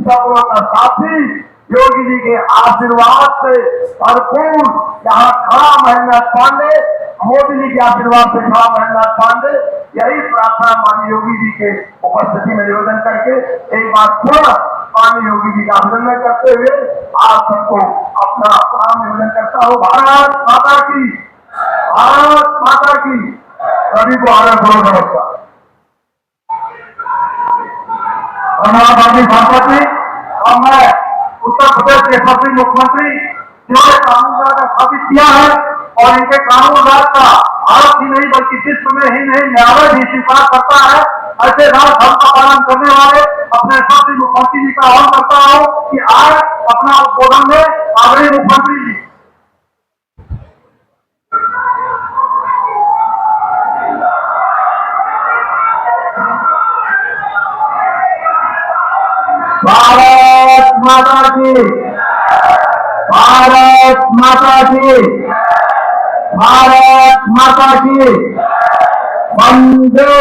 सबों का साथी योगी जी के आशीर्वाद से भरपूर यहाँ खड़ा महेंद्रनाथ पांडे, मोदी जी के आशीर्वाद से खड़ा महेंद्रनाथ पांडे, यही प्रार्थना माननीय योगी जी के उपस्थिति में निवेदन करके एक बार पुनः माननीय योगी जी का अभिनंदन करते हुए आप सबको अपना प्रणाम निवेदन करता हूँ। भारत माता की, भारत माता की। सभी को आगे बढ़ो, नमस्कार। धन्यवाद जी। और मैं उत्तर प्रदेश के सभी मुख्यमंत्री जिन्होंने कानून राज स्थापित किया है और इनके कानून राज का भारत ही नहीं बल्कि विश्व में ही नहीं न्यायालय भी स्वीकार करता है, ऐसे राजधर्म का पालन करने वाले अपने सभी मुख्यमंत्री जी का आह्वान करता हूँ कि आज अपना उद्बोधन में आदरणीय मुख्यमंत्री जी। भारत माता की, भारत माता की, भारत माता की। वंदे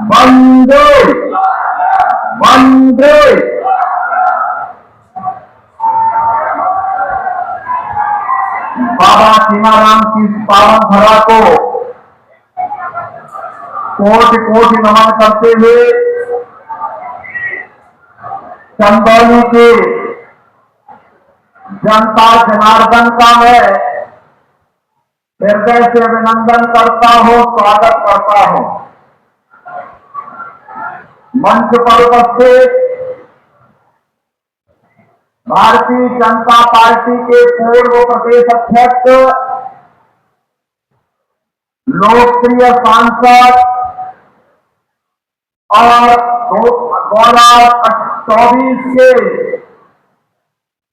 वंदे वंदे। बाबा सीमाराम की पावन धरा को कोटि कोटि नमन करते हुए चंदौली के जनता जनार्दन का मैं हृदय से अभिनंदन करता हूं, स्वागत करता हूं। मंच पर उपस्थित भारतीय जनता पार्टी के पूर्व प्रदेश अध्यक्ष, लोकप्रिय सांसद और 2024 के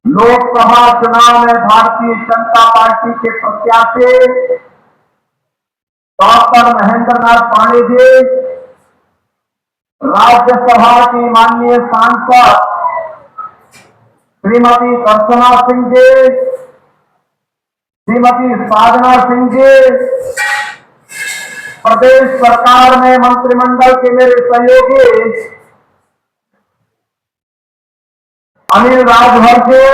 लोकसभा चुनाव में भारतीय जनता पार्टी के प्रत्याशी डॉक्टर महेंद्रनाथ पांडे जी, राज्यसभा की माननीय सांसद श्रीमती कर्सना सिंह जी, श्रीमती साधना सिंह जी, प्रदेश सरकार में मंत्रिमंडल के मेरे सहयोगी अनिल राजभर जी,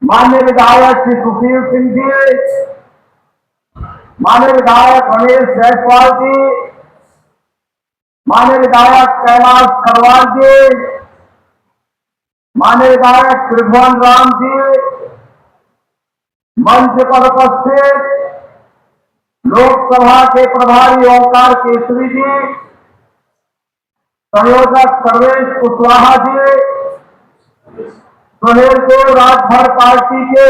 माननीय विधायक श्री सुशील सिंह जी, माननीय विधायक रमेश जायसवाल जी, माननीय विधायक कैलाश खरवाल जी, माननीय विधायक त्रिभुवन राम जी, मंच पर उपस्थित लोकसभा के प्रभारी ओंकार केसरी जी, संयोजक सर्वेश कुशवाहा जी, सुहेलदेव राजभर पार्टी के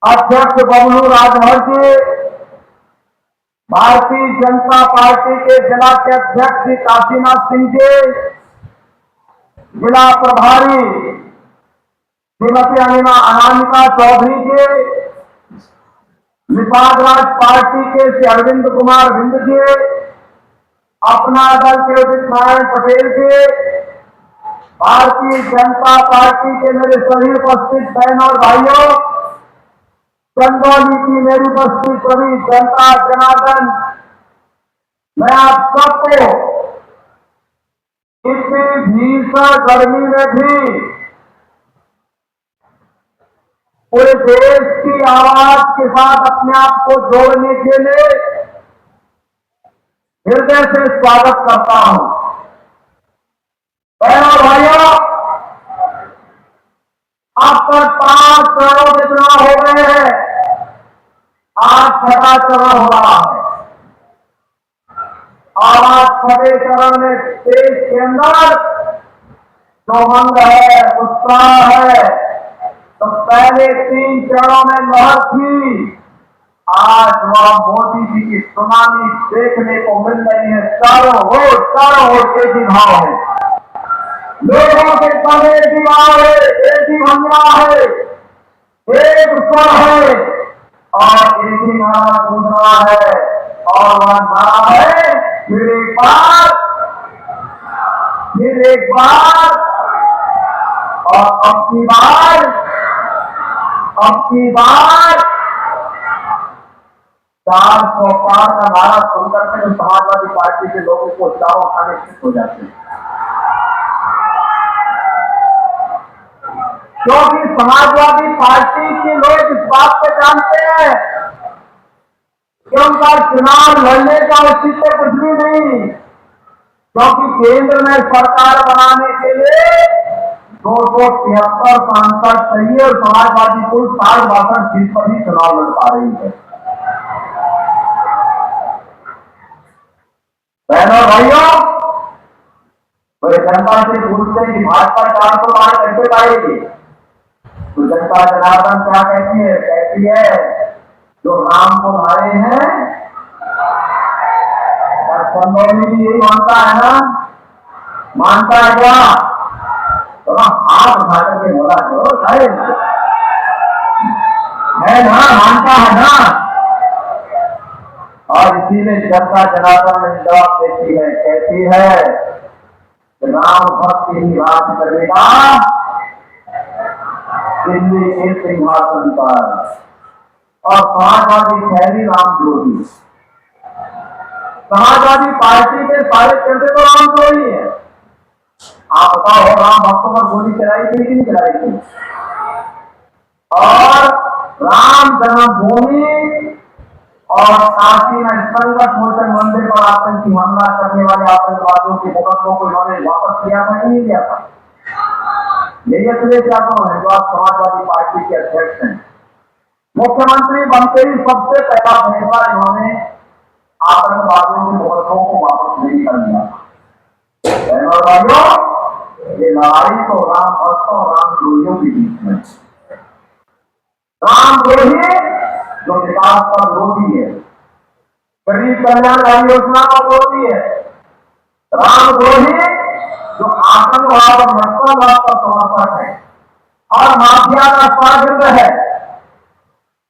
अध्यक्ष बबलू राजभर जी, भारतीय जनता पार्टी के जिला के अध्यक्ष श्री काशीनाथ सिंह जी, जिला प्रभारी श्रीमती अनामिका चौधरी जी, निषाद राज पार्टी के श्री अरविंद कुमार बिंद जी, अपना दल के उदित नारायण पटेल जी, भारतीय जनता पार्टी के मेरे सभी उपस्थित बहन और भाइयों, चंदौली की मेरी उपस्थित सभी जनता जनार्दन, मैं आप सबको इतनी भीषण गर्मी में भी पूरे देश की आवाज के साथ अपने आप को जोड़ने के लिए हृदय से स्वागत करता हूं। बहनों भाइयों, अब तक 5 करोड़ के चुनाव हो गए हैं, आज 6वां चरण हो रहा है और आज 6वें चरण में देश के अंदर जो उमंग है, उत्साह है, तो पहले 3 चरणों में लहर थी, आज वह मोदी जी की सुनामी देखने को मिल रही है। चारों ओर तेजी भाव है, लोगों के पास एक ही भाव है, एक ही भंगड़ा है, एक स्वर है और एक ही नारा गूंज रहा है और वह नारा है फिर एक बार और अब की बार 400 पार का नारा सुनकर के समाजवादी पार्टी के लोगों को चारों खाने शिफ्ट हो जाते हैं। क्योंकि समाजवादी पार्टी के लोग इस बात को जानते हैं कि उनका चुनाव लड़ने का औचित्य कुछ भी नहीं, क्योंकि केंद्र में सरकार बनाने के लिए 273 सांसद चाहिए और समाजवादी कुल 60-62 सीट पर ही चुनाव लड़ पा रही है। बहनों और भाइयों, तो जनता से पूछते कि भाजपा 400 पार कैसे पाएगी, तो जनता जनार्दन क्या कहती है? कहती है जो राम को मारे हैं, चंदौली भी यही मानता है ना, मानता है क्या? तो हाथ उठा करके बोला करो, है ना, मानता है ना। और इसीलिए जनता जनार्दन में जवाब देती है, कहती है कि राम भक्त ही राज करेगा दिल्ली के सिंहासन पर। और समाजवादी ठहरी रामद्रोही। समाजवादी पार्टी के सारे चर्चे तो रामद्रोही है। आप बताओ, राम भक्तों पर गोली चलाई थी कि नहीं चलाई थी? और राम जन्मभूमि और काशी में संगत मोचन मंदिर पर आतंकी हमला करने वाले आतंकवादियों के मुकदमों को इन्होंने वापस लिया था कि नहीं लिया था? यही अखिलेश यादव है जो आज समाजवादी पार्टी के अध्यक्ष हैं। मुख्यमंत्री बनते ही सबसे पहला फैसला इन्होंने आतंकवादियों के मुकदमों को वापस नहीं कर दिया। बहनों भाइयों, ये लड़ाई तो राम भक्तों और रामद्रोहियों के बीच में। रामद्रोही जो विकास का विरोधी है, गरीब कल्याणकारी योजना का विरोधी है, रामद्रोही जो आतंकवाद और नक्सलवाद का समर्थक है और माफिया का शागिर्द है।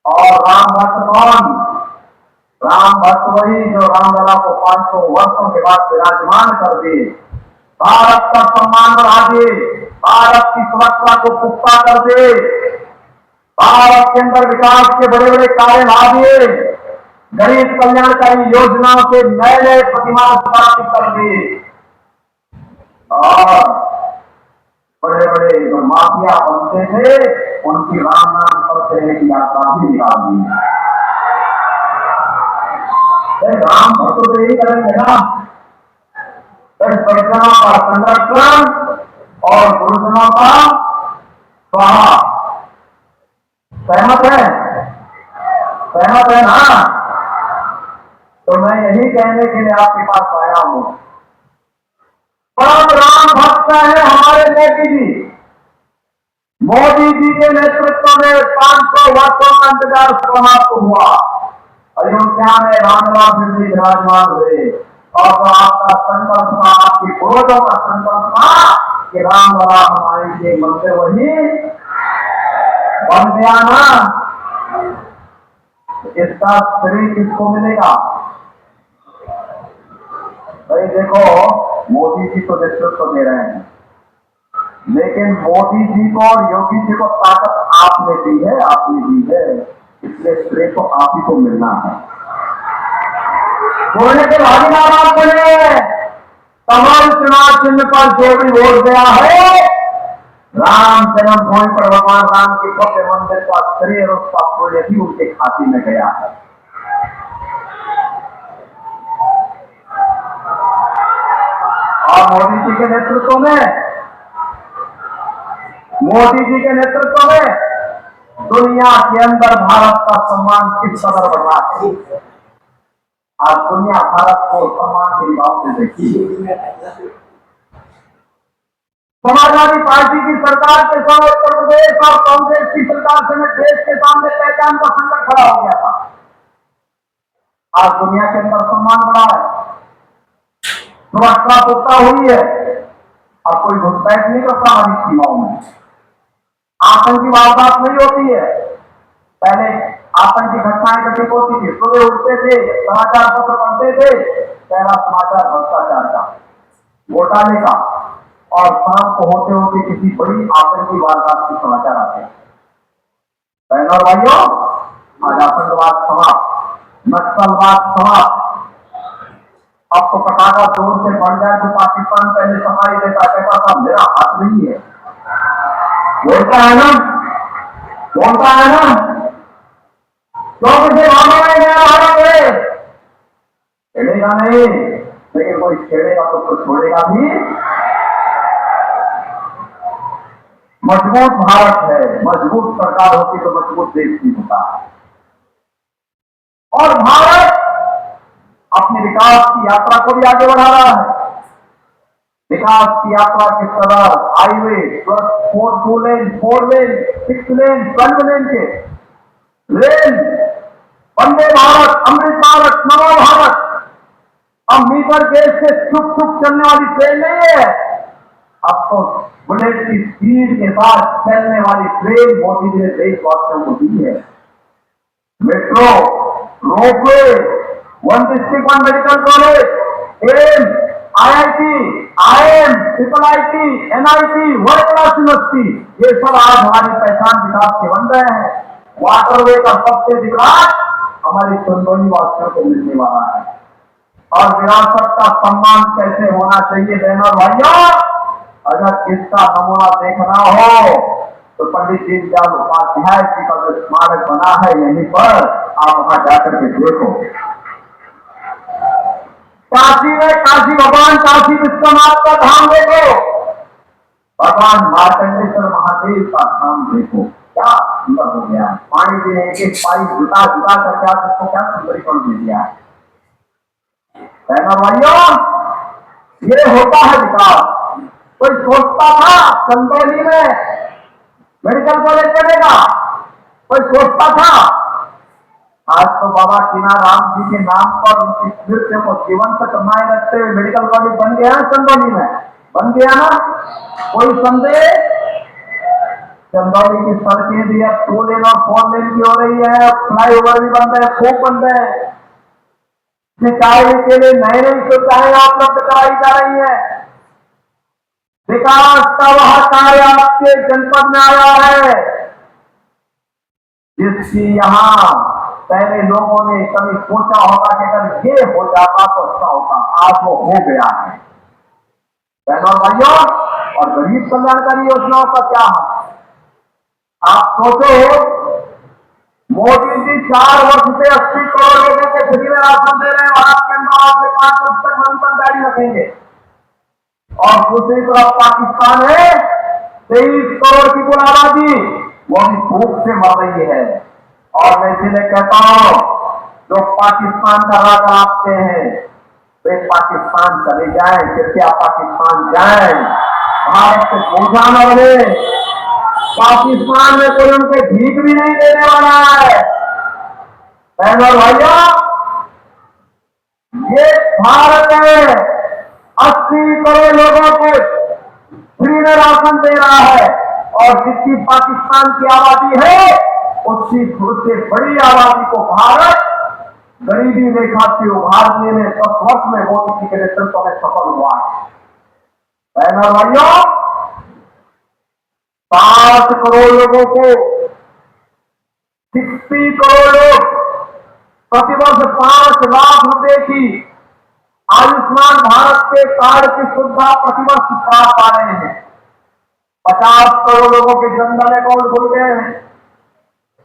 और राम भक्त कौन? राम भक्त वही जो रामलला को 500 वर्षों के बाद विराजमान कर दे, भारत का सम्मान बढ़ा दे, भारत की सुरक्षा को पुख्ता कर दे, भारत के अंदर विकास के बड़े बड़े कार्य ला दिए, गरीब कल्याणकारी योजनाओं के नए नए प्रतिमान स्थापित कर दिए और बड़े बड़े जो माफिया बनते थे उनकी राम नाम करते रहने की यात्रा भी निकाल दी। राम भक्त तो यही करेंगे ना, परिजनों का संरक्षण और गुरुजनों का स्वाहा। सहमत है? सहमत है ना? तो मैं यही कहने के लिए आपके पास आया हूं। परम राम भक्त है हमारे मोदी जी। मोदी जी के नेतृत्व में 500 वर्षों का इंतजार समाप्त हुआ। अयोध्या में रामलला फिर भी विराजमान हुए और तो आपका संकल्प था, आपके पूर्वजों का संकल्प था कि रामलला हमारे लिए मंदिर वही बन गया ना। इसका श्रेय किसको मिलेगा? भाई देखो, मोदी जी को नेतृत्व दे रहे हैं, लेकिन मोदी जी को और योगी जी को ताकत आपने दी है, आपने दी है, इसलिए श्रेय तो आप ही को मिलना है। सोने के भागीदार आप बने। कमल चुनाव चिन्ह पर जो भी वोट गया है, राम जन्मभूमि पर भगवान राम के भव्य मंदिर का श्रेय और उसका पुण्य भी उनके खाते में गया है। और मोदी जी के नेतृत्व में दुनिया के अंदर भारत का सम्मान किस कदर बढ़ रहा है। आज दुनिया भारत को सम्मान के भाव से देखी। समाजवादी पार्टी की सरकार के साथ उत्तर प्रदेश और कांग्रेस की सरकार समेत देश के सामने पहचान का संकट खड़ा हो गया था। आज दुनिया के अंदर सम्मान बढ़ा है, सुरक्षा पुख्ता हुई है। अब कोई घुसपैठ नहीं करता हमारी सीमाओं में, आतंकी वारदात नहीं होती है। पहले आतंकी घटनाएं घटित होती थी, सुबह उठते थे, समाचार पत्र पढ़ते थे, पहला समाचार भ्रष्टाचार का, घोटाले का, और शाम को होते होते किसी बड़ी आतंकी वारदात के समाचार आते हैं। बहनों और भाइयों, आज आतंकवाद समाप्त, नक्सलवाद समाप्त। अब तो पटाखा जोर से बढ़ जाए तो पाकिस्तान पहले सफाई देता, कहता था मेरा हाथ नहीं है, बोलता है ना, बोलता है ना, क्योंकि छेड़ेगा नहीं, लेकिन कोई छेड़ेगा तो छोड़ेगा भी। मजबूत भारत है, मजबूत सरकार होती तो मजबूत देश भी होता है। और भारत अपने विकास की यात्रा को भी आगे बढ़ा रहा है। विकास की यात्रा के तरह हाईवे प्लस 2 लेन, 4 लेन, 6 लेन, 12 लेन के रेल, वंदे भारत, अमृत भारत, नवा भारत। अब मीटर गेज से चुप चुप चलने वाली ट्रेन नहीं है, अब तो बुलेट की स्पीड के साथ चलने वाली ट्रेन मोदी जी ने देशवासियों को दी है। Metro, ropeway, 1 district 1 medical college, AIIMS, IIT, IIM, IIIT, NIT, world class university, ये सब आज हमारी पहचान विकास के बन रहे हैं। वाटरवे का सबसे विकास हमारे चंदौली वासियों को मिलने वाला है। और विरासत का सम्मान कैसे होना चाहिए बहनों और भाइयों, अगर इसका नमूना देखना हो तो पंडित दीनदयाल उपाध्याय जी का जो स्मारक बना है यहीं पर, आप वहां जाकर के देखो। काशी में काशी भगवान काशी विश्वनाथ का धाम देखो, भगवान मार्कंडेश्वर महादेव का धाम देखो, क्या सुंदर हो गया। पानी जी ने एक पाई जुटा जुटा कर क्या उसको क्या सुंदरीकरण दे दिया है। भाइयों, ये होता है विकास। कोई सोचता था चंदौली में मेडिकल कॉलेज बनेगा, कोई सोचता था? आज तो बाबा कीनाराम जी के नाम पर उनकी स्मृति को जीवंत करवाए रखते हुए मेडिकल कॉलेज बन गया है चंदौली में, बन गया ना, कोई संदेह? चंदौली की सड़कें भी अब 2 लेन और 4 लेन की हो रही है, फ्लाईओवर भी बन रहे, खूब बन रहे हैं। सिंचाई के लिए नई नई सुविधाएं उपलब्ध कराई जा रही है। विकास का वह कार्य आपके जनपद में आया है जिसकी यहाँ पहले लोगों ने कभी सोचा होगा कि अगर ये हो जाता तो अच्छा होता, आज वो हो गया है। बहनों और भाइयों, और गरीब कल्याणकारी योजनाओं का क्या है? आप सोचो, मोदी जी 4 वर्ष से 80 करोड़ लोगों को फ्री में राशन दे रहे हैं, भारत के अंदर आज से 5 वर्ष तक निरंतर जारी रखेंगे। और दूसरी तरफ पाकिस्तान है, 23 करोड़ की कुल आबादी, वो भी भूख से मर रही है। और मैं इसलिए कहता हूं, जो पाकिस्तान का राज आपते हैं वे पाकिस्तान चले जाएं, कृपया पाकिस्तान जाएं, भारत को बोझा न बने। पाकिस्तान में कोई उनके भीख भी नहीं देने वाला है। बहनों और भाइयों, ये भारत है 80 करोड़ लोगों को फ्री में राशन दे रहा है, और जितनी पाकिस्तान की आबादी है उससे बड़ी आबादी को भारत गरीबी रेखा से उभारने में 10 वर्ष में मोदी जी के नेतृत्व में सफल हुआ है। बहनों और भाइयों, 60 करोड़ लोगों को 60 करोड़ लोग प्रतिवर्ष 5 लाख रुपए की आयुष्मान भारत के कार्ड की सुविधा प्रतिवर्ष पा रहे हैं। 50 करोड़ लोगों के जनधन अकाउंट खुल गए हैं।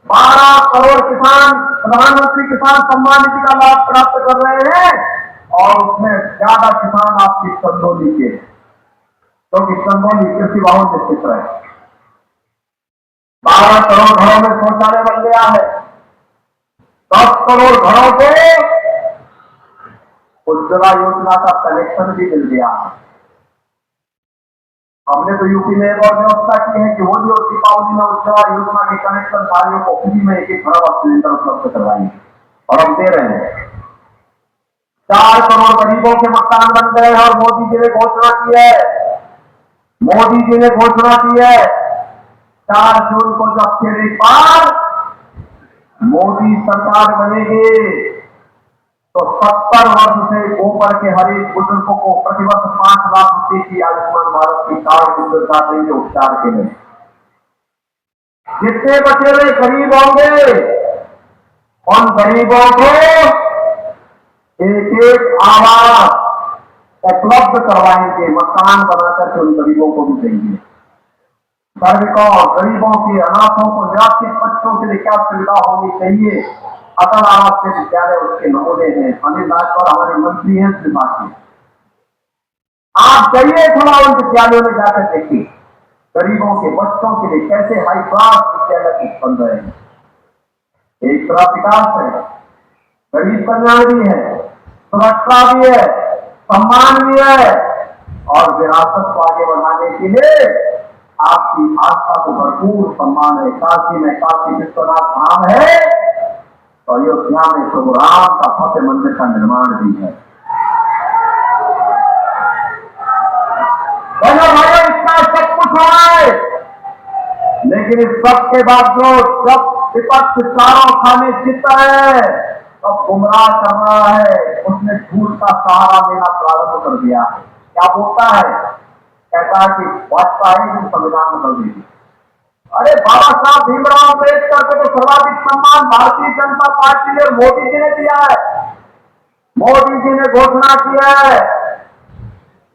12 करोड़ किसान प्रधानमंत्री किसान सम्मान निधि का लाभ प्राप्त कर रहे हैं, और उसमें ज्यादा किसान आपकी चंदौली के, क्योंकि चंदौली कृषि बहुल स्थित है। 12 करोड़ घरों में शौचालय बन गया है। 10 करोड़ घरों को उज्ज्वला योजना का कनेक्शन भी मिल गया है। हमने तो यूपी में एक और व्यवस्था की है कि वो जो दीपावली में उज्ज्वला योजना के कनेक्शन कार्यों को फ्री में 1-1 घड़ा सिलेंडर उपलब्ध करवाएंगे, और हम दे रहे हैं। 4 करोड़ गरीबों के मकान बन गए हैं, और मोदी जी ने घोषणा की है, मोदी जी ने घोषणा की है 4 जून को जब फिर एक बार मोदी सरकार बनेगी तो 70 वर्ष से ऊपर के हर एक बुजुर्गों को प्रतिवर्ष 5 लाख रुपए की आयुष्मान भारत की कार्ड की सुविधा देंगे उपचार के लिए। जितने बचे हुए गरीब होंगे उन गरीबों को एक आवास उपलब्ध करवाएंगे, मकान बनाकर के उन गरीबों को भी देंगे। कार्मिकों, गरीबों के, अनाथों को, निराश्रित बच्चों के लिए क्या सुविधा होनी चाहिए, अटल आवासीय विद्यालय उसके नमूने हैं। अनिल राजभर हमारे मंत्री हैं त्रिपाठी, आप जाइए थोड़ा उन विद्यालयों में जाकर देखिए, गरीबों के बच्चों के लिए कैसे हाई क्लास विद्यालय बन रहे हैं। एक तरफ विकास है, गरीब कल्याण भी है, सुरक्षा भी है, सम्मान भी है, और विरासत को आगे बढ़ाने के लिए आपकी आस्था को भरपूर सम्मान है। काशी में काशी विश्वनाथ धाम है, तो अयोध्या में प्रभु राम का भव्य मंदिर का निर्माण भी है। भाइयों, इतना सब कुछ हो रहा है, लेकिन इस सब के बावजूद जब विपक्ष चारों खाने चित है, तब गुमराह कर रहा है, उसने झूठ का सहारा लेना प्रारंभ कर दिया है। क्या बोलता है? कहता है कि भाजपा ही संविधान बदल देगी। अरे बाबा साहब भीमराव अम्बेडकर को तो सर्वाधिक सम्मान भारतीय जनता पार्टी ने, मोदी जी ने दिया है। मोदी जी ने घोषणा की है,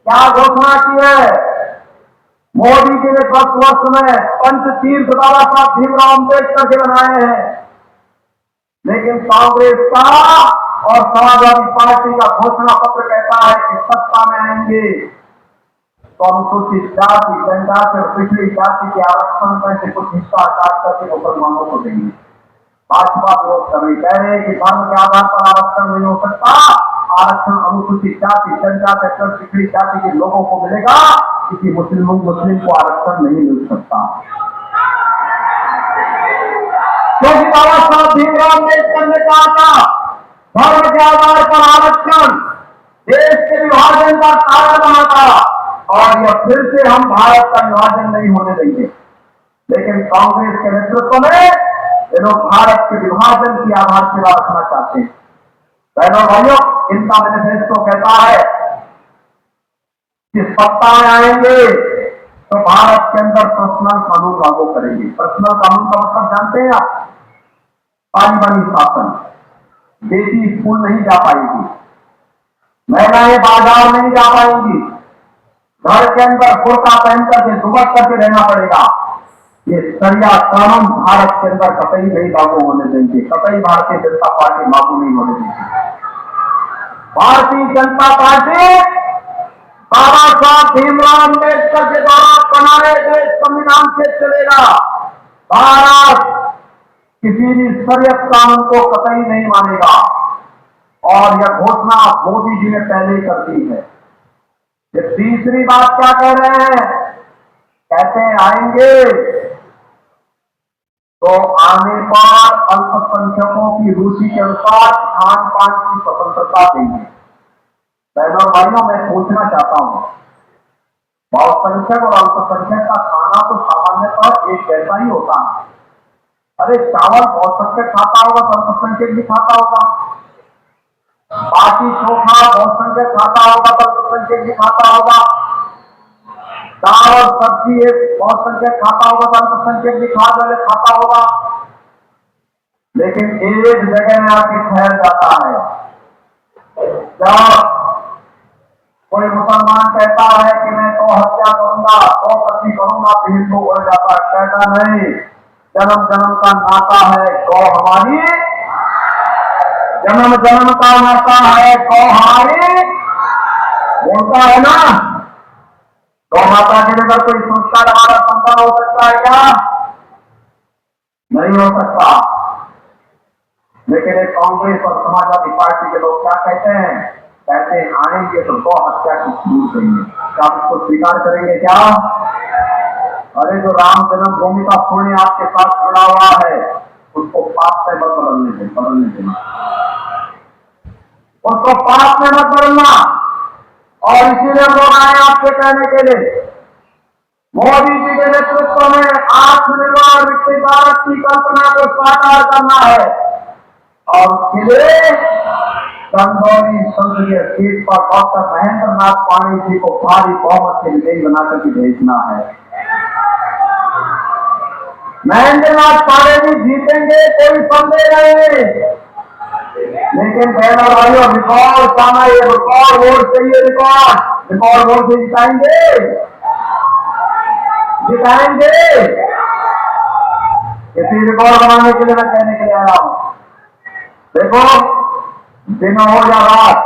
क्या घोषणा की है? मोदी जी ने 10 वर्ष में पंचतीर्थ बाबा साहब भीमराव अम्बेडकर के बनाए हैं, लेकिन कांग्रेस का और समाजवादी पार्टी का घोषणा पत्र कहता है कि सत्ता में आएंगे तो अनुसूचित जाति, जनजाति और पिछड़ी जाति के आरक्षण में से कुछ हिस्सा काट करके मुसलमानों को देंगे। भाजपा विरोध कर रही, कह रहे हैं कि धर्म के आधार पर आरक्षण नहीं हो सकता, आरक्षण अनुसूचित जाति, जनजाति और पिछड़ी जाति के लोगों को मिलेगा, किसी मुस्लिम को आरक्षण नहीं मिल सकता। क्योंकि बाबा साहब भीमराव अम्बेडकर ने कहा था धर्म के आधार पर आरक्षण देश के विभाजन का कारण बना था, और यह फिर से हम भारत का विभाजन नहीं होने देंगे। लेकिन कांग्रेस के नेतृत्व में ये लोग भारत के विभाजन की आधारशिला रखना चाहते हैं। बहनों भाइयों, इनका मैनिफेस्टो कहता है कि सत्ता में आएंगे तो भारत के अंदर पर्सनल कानून लागू करेंगे। पर्सनल कानून का मतलब जानते हैं आप? पारिवारिक शासन, बेटी स्कूल नहीं जा पाएगी, महिलाएं बाजार नहीं जा पाएंगी, घर के अंदर कुर्ता पहन करके दुबक करके रहना पड़ेगा। ये शरिया कानून भारत के अंदर कतई नहीं लागू होने देंगे, कतई भारतीय जनता पार्टी लागू नहीं होने देंगी। भारतीय जनता पार्टी बाबा साहब भीमराव अम्बेडकर के द्वारा बनाए गए संविधान से चलेगा। भारत किसी भी शरीयत कानून को कतई नहीं मानेगा, और यह घोषणा मोदी जी ने पहले ही कर दी है। ये तीसरी बात क्या कह रहे हैं? कहते हैं आएंगे तो आने पर अल्पसंख्यकों की रुचि के अनुसार खान पान की स्वतंत्रता देंगे। बहनों भाइयों, मैं पूछना चाहता हूं, बहुसंख्यक और अल्पसंख्यक का खाना तो सामान्यतः एक जैसा ही होता है। अरे चावल बहुसंख्यक खाता होगा तो अल्पसंख्यक भी खाता होगा, बाटी चोखा बहुसंख्यक खाता होगा तो अल्पसंख्यक भी खाता होगा, दाल और सब्जी एक बहुसंख्यक खाता होगा तो अल्पसंख्यक भी खाता होगा। लेकिन एक जगह में आके ठहर जाता है, जब कोई मुसलमान कहता है कि मैं तो हत्या करूंगा, तो कत्ल करूंगा, तो हिंदू बढ़ जाता है, कहता नहीं, जन्म जन्म का नाता है, गौ हमारी, जन्म जन्म का नाता है, गौ हमारी, बोलता है ना। गौ माता के अंदर कोई संस्कार हमारा संतान हो सकता है क्या? नहीं हो सकता। लेकिन एक कांग्रेस और समाजवादी पार्टी के लोग क्या कहते हैं? कहते हैं आएंगे तो गौ हत्या की शुरू करेंगे। क्या आप इसको स्वीकार करेंगे क्या? अरे जो राम जन्मभूमि का पुण्य आपके साथ जुड़ा हुआ है, उसको पाप में मत बदलने देना, उसको पाप में मत बदलना। और इसीलिए लोग आए आपसे कहने के लिए, मोदी जी के नेतृत्व में आत्मनिर्भर विकसित भारत की कल्पना को साकार करना है, और उसके लिए चंदौली संसदीय सीट पर डॉक्टर महेंद्र नाथ पांडे जी को भारी बहुमत से विजयी बनाकर के भेजना है। महेंद्र नाथ पांडे जी जीतेंगे, कोई संदेह नहीं, लेकिन बहनों भाइयों रिकॉर्ड पाना, ये रिकॉर्ड वोट चाहिए, रिकॉर्ड वोट से जिताएंगे। जिताएंगे। इसी रिकॉर्ड बनाने के लिए मैं कहने के लिए आया हूं। देखो दिन हो या रात,